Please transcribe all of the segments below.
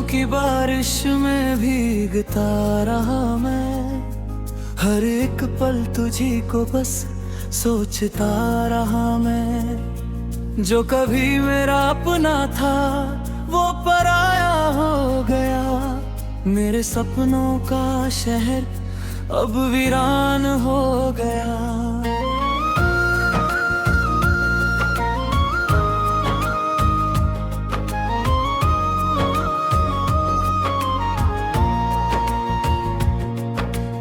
की बारिश में भीगता रहा मैं, हर एक पल तुझी को बस सोचता रहा मैं। जो कभी मेरा अपना था वो पराया हो गया, मेरे सपनों का शहर अब वीरान हो गया।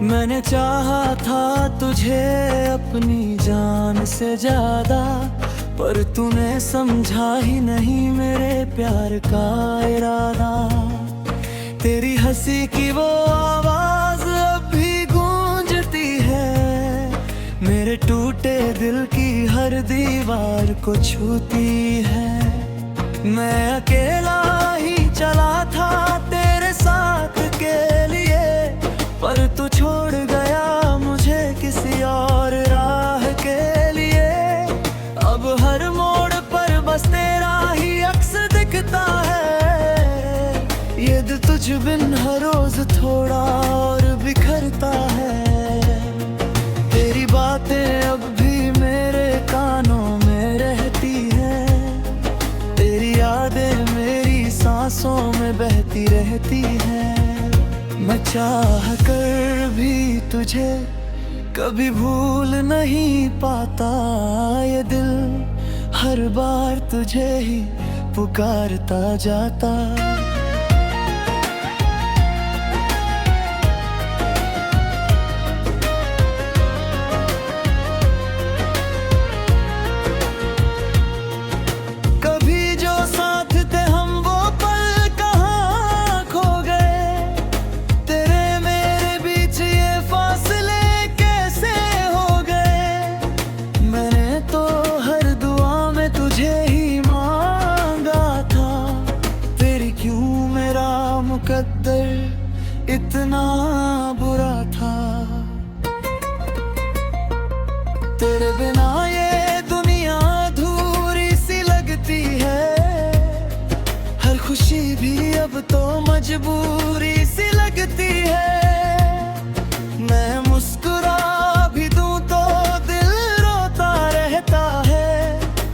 मैंने चाहा था तुझे अपनी जान से ज्यादा, पर तूने समझा ही नहीं मेरे प्यार का इरादा। तेरी हंसी की वो आवाज अब भी गूंजती है, मेरे टूटे दिल की हर दीवार को छूती है। मैं अकेला ही चला था तेरे साथ के लिए, पर तू छोड़ गया मुझे किसी और राह के लिए। अब हर मोड़ पर बस तेरा ही अक्स दिखता है, ये दिल तुझ बिन हर रोज थोड़ा और बिखरता है। तेरी बातें अब भी मेरे कानों में रहती है, तेरी यादें मेरी सांसों में बहती रहती है। मैं चाह कर भी तुझे कभी भूल नहीं पाता, ये दिल हर बार तुझे ही पुकारता जाता। मुकद्दर इतना बुरा था, तेरे बिना ये दुनिया अधूरी सी लगती है। हर खुशी भी अब तो मजबूरी सी लगती है। मैं मुस्कुरा भी दूं तो दिल रोता रहता है,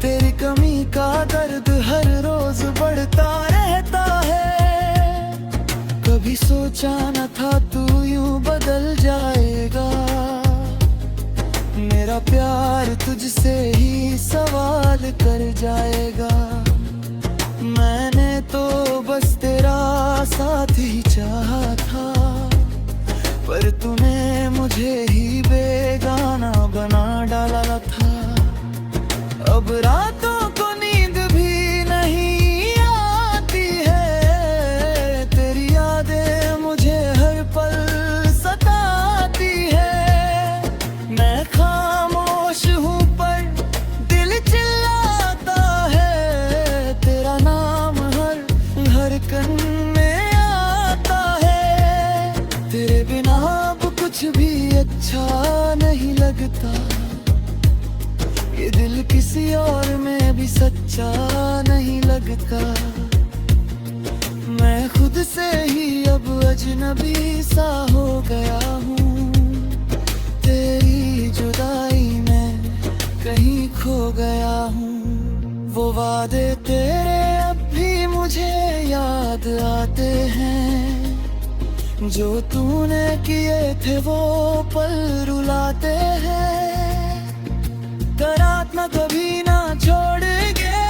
तेरी कमी का दर्द हर रोज बढ़ता रहता है। कभी सोचा न था तू यूं बदल जाएगा, मेरा प्यार तुझसे ही सवाल कर जाएगा। मैंने तो बस तेरा साथ ही चाहा था, पर तूने मुझे ही बेगाना बना डाला था। अब रातों को नींद भी नहीं आती है, तेरी यादें मुझे हर पल सताती है। मैं खामोश हूँ पर दिल चिल्लाता है, तेरा नाम हर कन में आता है। तेरे बिना अब कुछ भी अच्छा नहीं लगता, ये दिल किसी और में भी सच्चा नहीं लगता। मैं खुद से ही अब अजनबी सा हो गया हूँ, तेरी जुदाई में कहीं खो गया हूँ। वो वादे तेरे अब भी मुझे याद आते हैं, जो तूने किए थे वो पल रुलाते हैं। करात न कभी ना छोड़ेंगे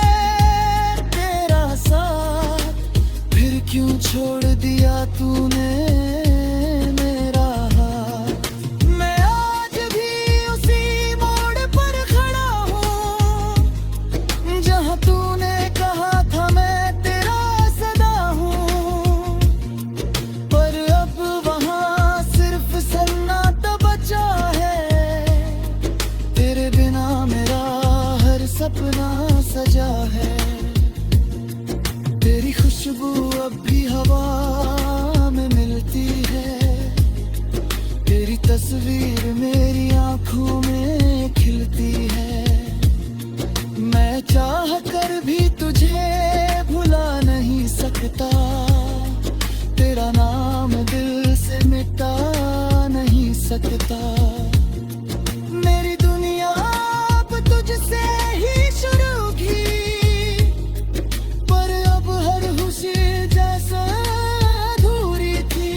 तेरा साथ, फिर क्यों छोड़ दिया तूने मेरा हाथ। मैं आज भी उसी मोड़ पर खड़ा हूँ, जहाँ तूने कहा था मैं तेरा सदा हूँ। पर अब वहाँ सिर्फ सन्नाटा बचा है, तेरे बिना मेरा हर सपना सजा है। तेरी खुशबू अब भी हवा में मिलती सकता। मेरी दुनिया अब तुझसे ही शुरू की, पर अब हर खुशी जैसा अधूरी थी।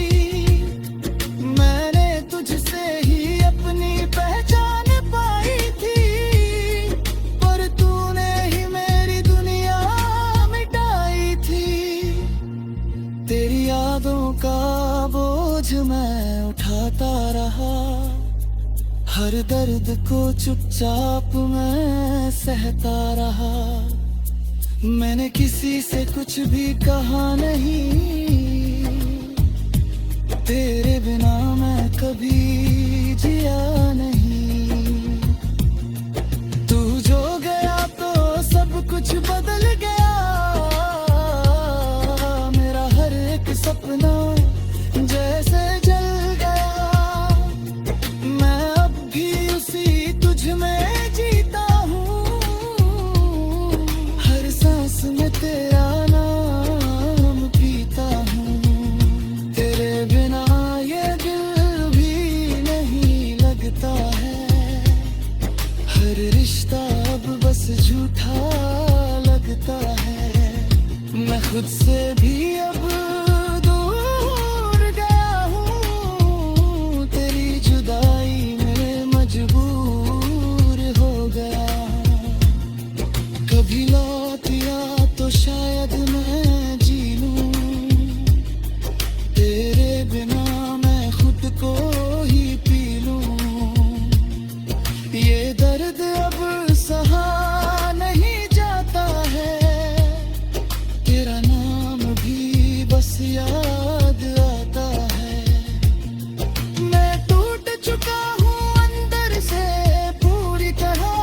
मैंने तुझसे ही अपनी पहचान पाई थी, पर तूने ही मेरी दुनिया मिटाई थी। तेरी यादों का बोझ मैं उठाता रहा, हर दर्द को चुपचाप मैं सहता रहा। मैंने किसी से कुछ भी कहा नहीं, तेरे बिना मैं कभी जिया नहीं। तू जो गया तो सब कुछ बदल गया, मेरा हर एक सपना जैसे जल गया। मैं अब भी उसी तुझ में जीता हूँ, हर सांस में तेरा नाम पीता हूँ। तेरे बिना ये दिल भी नहीं लगता है, हर रिश्ता अब बस झूठा लगता है। मैं खुद से भी अब दूर गया हूँ, तेरी जुदाई में मजबूर हो गया। कभी लौटिया तो शायद मैं जी लूं, तेरे बिना मैं खुद को ही पी लूं। ये दर्द अब सहा नहीं जाता है, तेरा नाम भी बस याद आता है। मैं टूट चुका हूँ अंदर से पूरी तरह,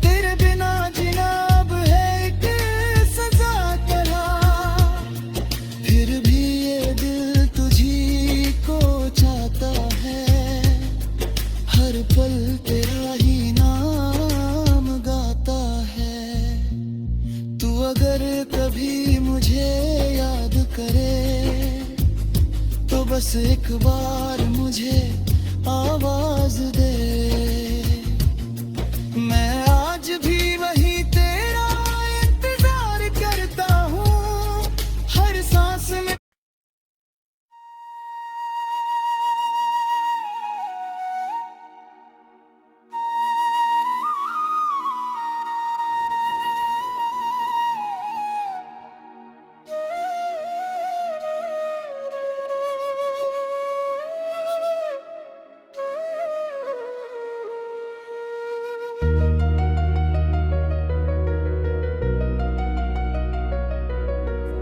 तेरे बिना जीना अब है एक सजा तरह। फिर भी ये दिल तुझी को चाहता है, हर पल तेरा ही नाम गाता है। तू अगर कभी मुझे याद करे तो बस एक बार मुझे आवाज दे। मैं आज भी वही तेरा इंतजार करता हूँ, हर सांस में।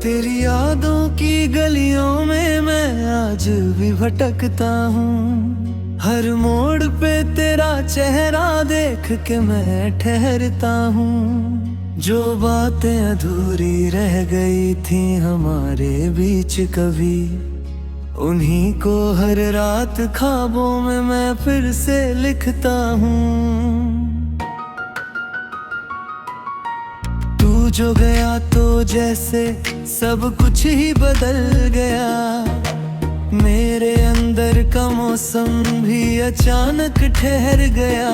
तेरी यादों की गलियों में मैं आज भी भटकता हूँ, हर मोड़ पे तेरा चेहरा देख के मैं ठहरता हूँ। जो बातें अधूरी रह गई थी हमारे बीच कभी, उन्हीं को हर रात ख्वाबों में मैं फिर से लिखता हूँ। तू जो गया तो जैसे सब कुछ ही बदल गया, मेरे अंदर का मौसम भी अचानक ठहर गया।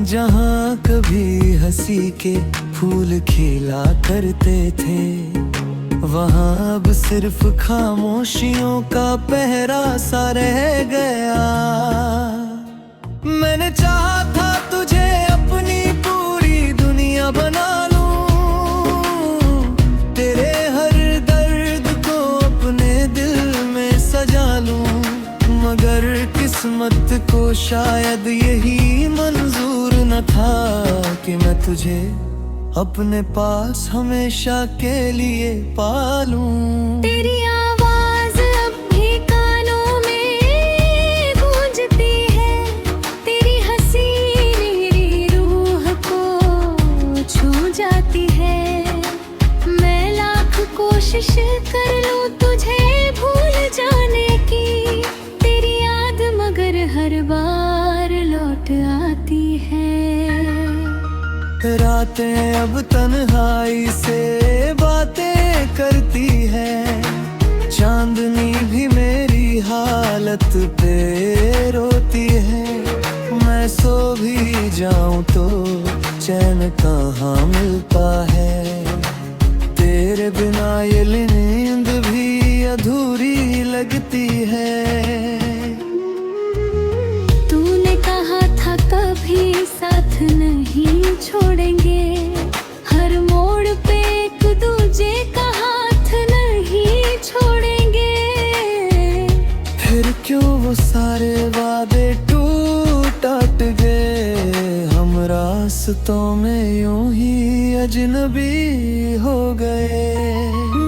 जहाँ कभी हंसी के फूल खिला करते थे, वहाँ अब सिर्फ खामोशियों का पहरा सा रह गया। मैंने चाहा था तुझे अपनी पूरी दुनिया बना लूं, तेरे हर दर्द को अपने दिल में सजा लूं, मगर किस्मत को शायद यही मंजूर न था कि मैं तुझे अपने पास हमेशा के लिए पालूं। तेरी आवाज अब भी कानों में गूंजती है, तेरी हंसी मेरी रूह को छू जाती है। मैं लाख कोशिश कर लूं तुझे भूल जाने की, तेरी याद मगर हर बार लौट आती है। रातें अब तन्हाई से बातें करती है, चांदनी भी मेरी हालत पे जाऊं तो चैन कहाँ मिलता है। तेरे बिना ये नींद भी अधूरी लगती है। तूने कहा था कभी साथ नहीं छोड़ेंगे, हर मोड़ पे एक दूजे का हाथ नहीं छोड़ेंगे। फिर क्यों वो सारे वादे टूट गए, हम रास्तों में यूं ही अजनबी हो गए।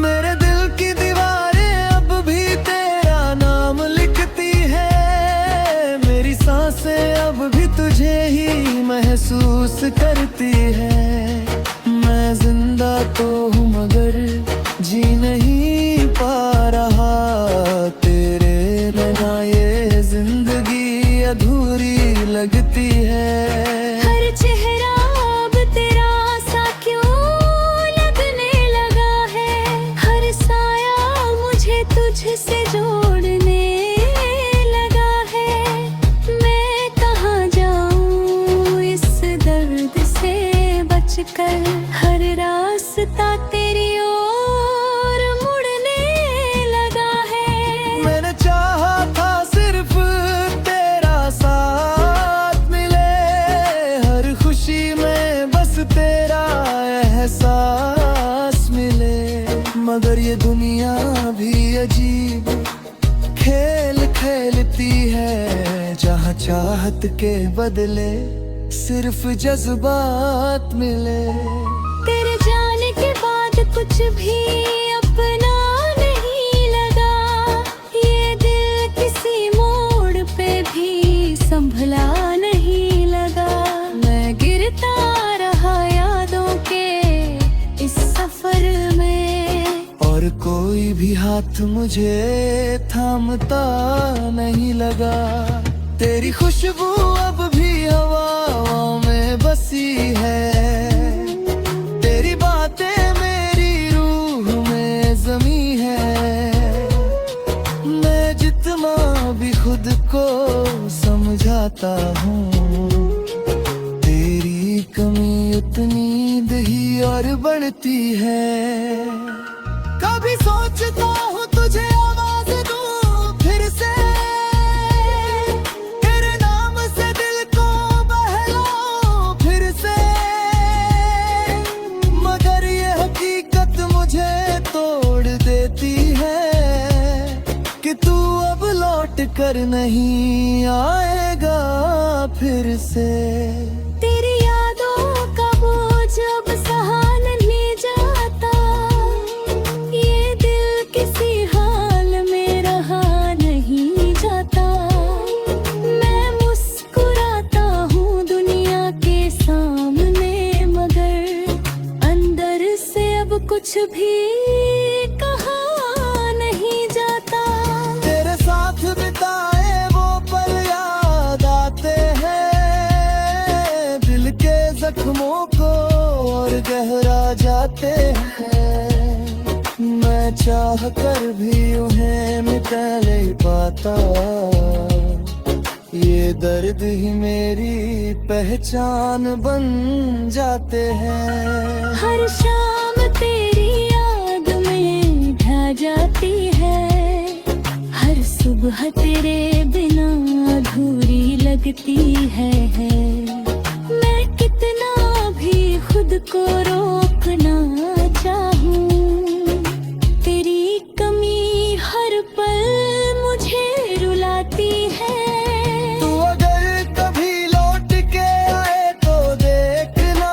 मेरे दिल की दीवारें अब भी तेरा नाम लिखती है, मेरी सांसें अब भी तुझे ही महसूस करती है। मैं जिंदा तो हूँ मगर जी नहीं पा रहा, तेरे बिना ये जिंदगी अधूरी लगती है। हर चेहरा अब तेरा सा क्यों लगने लगा है, हर साया मुझे तुझसे जोड़ने लगा है। मैं कहाँ जाऊँ इस दर्द से बचकर, हर रास्ता तेरी ओर मुड़ने लगा है। मैंने चाहा था सिर्फ तेरा साथ मिले, हर खुशी में बस तेरा एहसास मिले। मगर ये दुनिया भी अजीब खेल खेलती है, जहाँ चाहत के बदले सिर्फ जज्बात मिले। तेरे जाने के बाद कुछ भी अपना नहीं लगा, ये दिल किसी मोड़ पे भी संभला नहीं लगा। मैं गिरता रहा यादों के इस सफर में, और कोई भी हाथ मुझे थामता नहीं लगा। तेरी खुशबू अब भी हवाओं में बसी है, तेरी बातें मेरी रूह में जमी है। मैं जितना भी खुद को समझाता हूँ, तेरी कमी उतनी दही और बढ़ती है। कभी सोचता हूँ तुझे आवाज दूँ फिर से, तेरे नाम से दिल को बहलाऊं फिर से। मगर ये हकीकत मुझे तोड़ देती है कि तू अब लौट कर नहीं आएगा फिर से। तेरी यादों का बोझ अब सहा नहीं जाता, ये दिल किसी हाल में रहा नहीं जाता। मैं मुस्कुराता हूँ दुनिया के सामने, मगर अंदर से अब कुछ भी कहा नहीं जाता। तेरे साथ बिताए वो पल याद आते हैं, दिल के जख्मों को और गहरा जाते हैं। मैं चाह कर भी उन्हें मिटा नहीं पाता, ये दर्द ही मेरी पहचान बन जाते हैं। हर शाम तेरी याद में ढह जाती है, हर सुबह तेरे बिना अधूरी लगती है। मैं कितना भी खुद को रोकना चाहूं, तेरी कमी हर पल मुझे रुलाती है। तू अगर कभी लौट के आए तो देखना,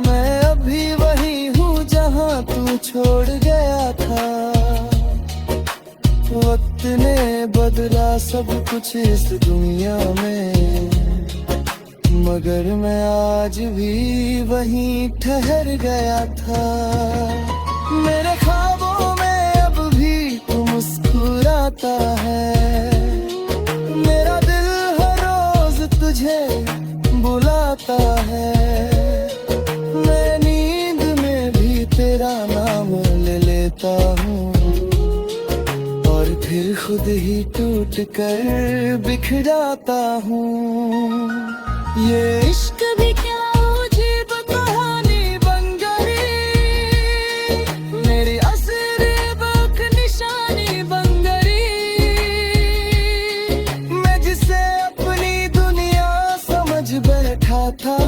मैं अभी वही हूँ जहाँ तू छोड़ गया था। वक्त ने बदला सब कुछ इस दुनिया में, मगर मैं आज भी वहीं ठहर गया था। मेरे ख्वाबों में अब भी तू मुस्कुराता है, मेरा दिल हर रोज तुझे बुलाता है। मैं नींद में भी तेरा नाम ले लेता हूँ, और फिर खुद ही टूट कर बिखर जाता हूँ। ये इश्क कभी क्या अजीब कहानी बन गई, मेरी असरे बक निशानी बन गई। मैं जिसे अपनी दुनिया समझ बैठा था,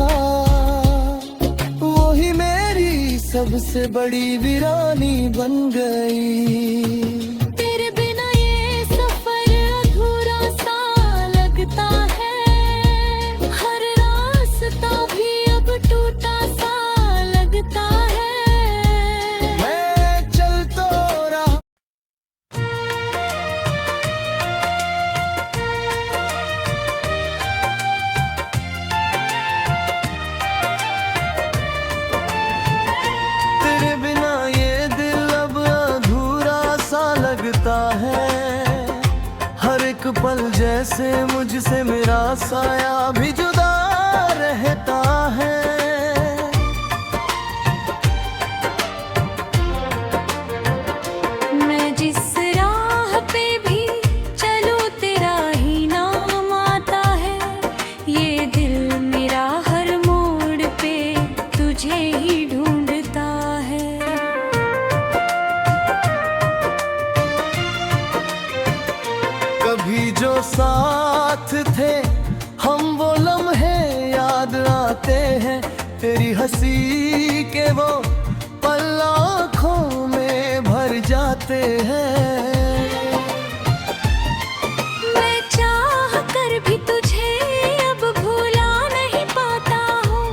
वो ही मेरी सबसे बड़ी वीरानी बन गई। तेरे बिना ये सफर अधूरा सा लगता है, हर रास्ता भी अब टूटा सा लगता है। मैं चल तो रहा तेरे बिना ये दिल अब अधूरा सा लगता है। हर एक पल जैसे मुझसे मेरा साया भी जुदा रहता है। मैं जिस राह पे भी चलूं तेरा ही नाम आता है, ये दिल मेरा हर मोड़ पे तुझे ही ढूंढता है। कभी जो साथ थे हम वो लम्हे याद आते हैं, तेरी हंसी के वो पल आँखों में भर जाते हैं। मैं चाह कर भी तुझे अब भूला नहीं पाता हूँ,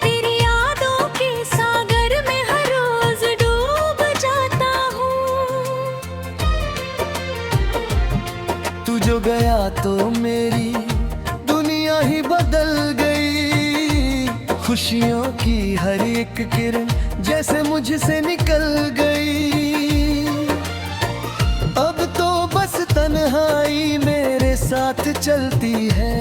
तेरी यादों के सागर में हर रोज डूब जाता हूँ। तू जो गया तो मेरी दुनिया ही बदल गई। खुशियों की हर एक किरण जैसे मुझसे निकल गई। अब तो बस तन्हाई मेरे साथ चलती है।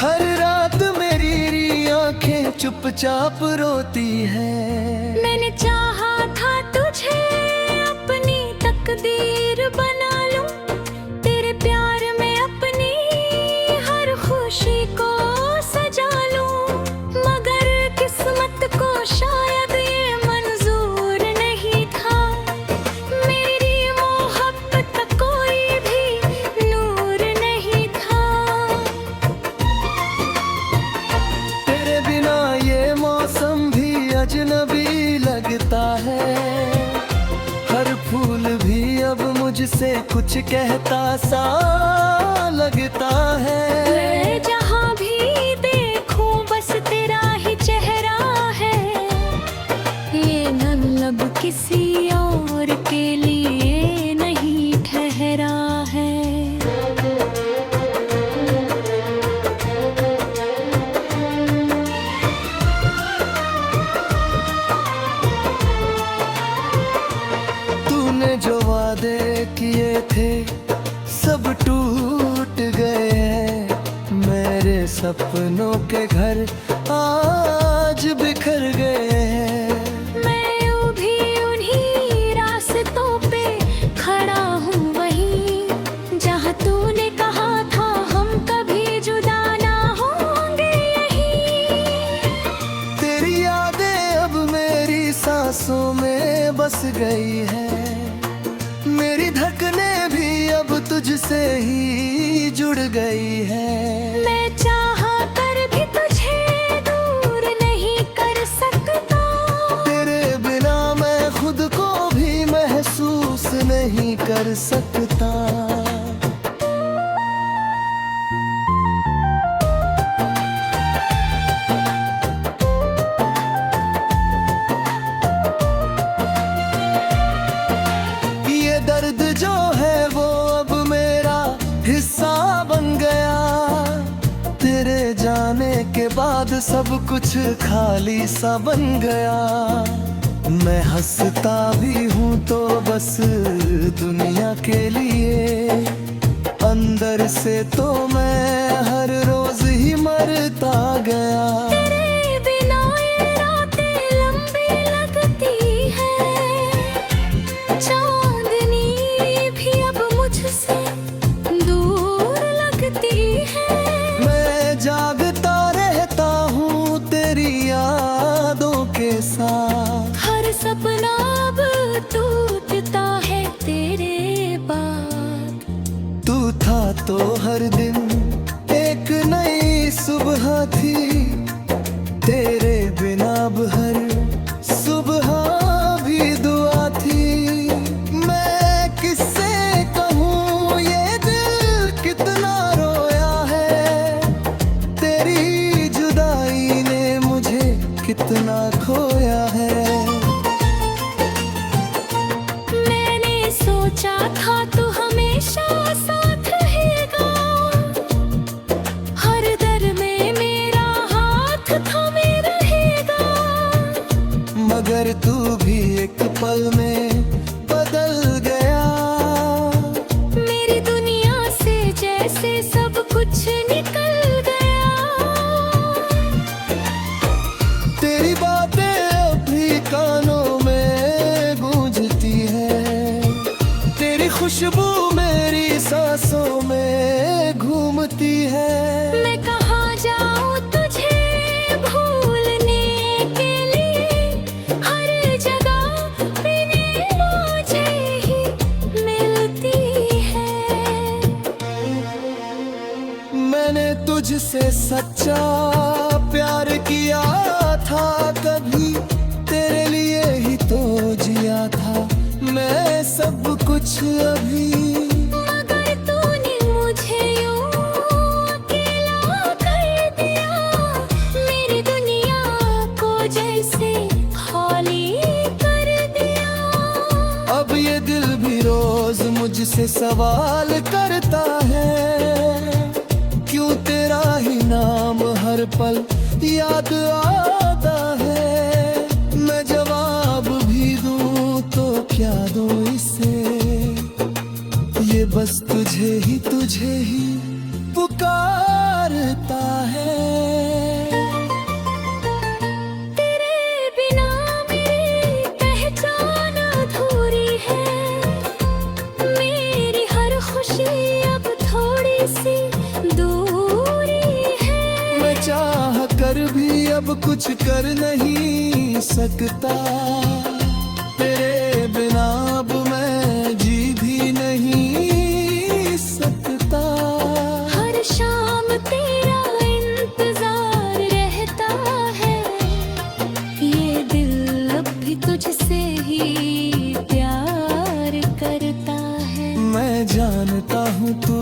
हर रात मेरी आंखें चुपचाप रोती है। मैंने चाहा था तुझे अपनी तकदीर बना लूं, तेरे प्यार में अपनी हर खुशी को सजा लूं, मगर किस्मत को शायद ये मंजूर नहीं था। मेरी मोहब्बत का कोई भी नूर नहीं था। तेरे बिना ये मौसम भी अजनबी लगता है। हर फूल भी अब मुझसे कुछ कहता सा लगता है। मैं जहाँ भी देखूं बस तेरा ही चेहरा है, ये नम लब किसी और के लिए नहीं ठहरा है। तूने जो वादे किए थे सब टूट गए हैं। मेरे सपनों के घर आज बिखर गए हैं। मैं यूं भी उन्हीं रास्तों पे खड़ा हूँ, वहीं जहाँ तूने कहा था हम कभी जुदा ना होंगे। यहीं तेरी यादें अब मेरी सांसों में बस गई है। मेरी धड़कनें भी अब तुझसे ही जुड़ गई है। मैं चाहा कर भी तुझे दूर नहीं कर सकता, तेरे बिना मैं खुद को भी महसूस नहीं कर सकता। ये दर्द जो है वो अब मेरा हिस्सा बन गया। तेरे जाने के बाद सब कुछ खाली सा बन गया। मैं हंसता भी हूँ तो बस दुनिया के लिए, अंदर से तो मैं हर रोज ही मरता गया। तेरे बिना ये रातें लंबी लगती है, चांदनी भी अब मुझसे दूर लगती है। मैं तो हर दिन एक नई सुबह थी, तेरे बिना अब हर सुबह भी दुआ थी। मैं किससे कहूँ ये दिल कितना रोया है, तेरी जुदाई ने मुझे कितना खोया है। मैंने सोचा था तू हमेशा साथ रहेगा, हर दर में मेरा हाथ थामे रहेगा। मगर तू भी एक पल में बदल गया, मेरी दुनिया से जैसे सब कुछ निकल गया। तेरी बातें अभी कानों में गूंजती है, तेरी खुशबू मेरी सांसों में घूमती है। मैं कहाँ जाऊँ तुझे भूलने के लिए, हर जगह बिन मुझे ही मिलती है। मैंने तुझसे सच्चा प्यार किया था, कभी तेरे लिए ही तो जिया था मैं सब कुछ अभी। मगर तूने मुझे यूं अकेला कर दिया, मेरी दुनिया को जैसे खाली कर दिया। अब ये दिल भी रोज मुझसे सवाल करता है, क्यों तेरा ही नाम हर पल याद आता है। मैं जवाब भी दूं तो क्या दूं इसे, ये बस तुझे ही पुकारता है। तेरे बिना मेरी पहचान अधूरी है, मेरी हर खुशी अब थोड़ी सी दूरी है। मैं चाह कर भी अब कुछ कर नहीं सकता, तेरे बिना अब मैं जी भी नहीं सकता। हर शाम तेरा इंतजार रहता है, ये दिल अब भी तुझसे ही प्यार करता है। मैं जानता हूँ तू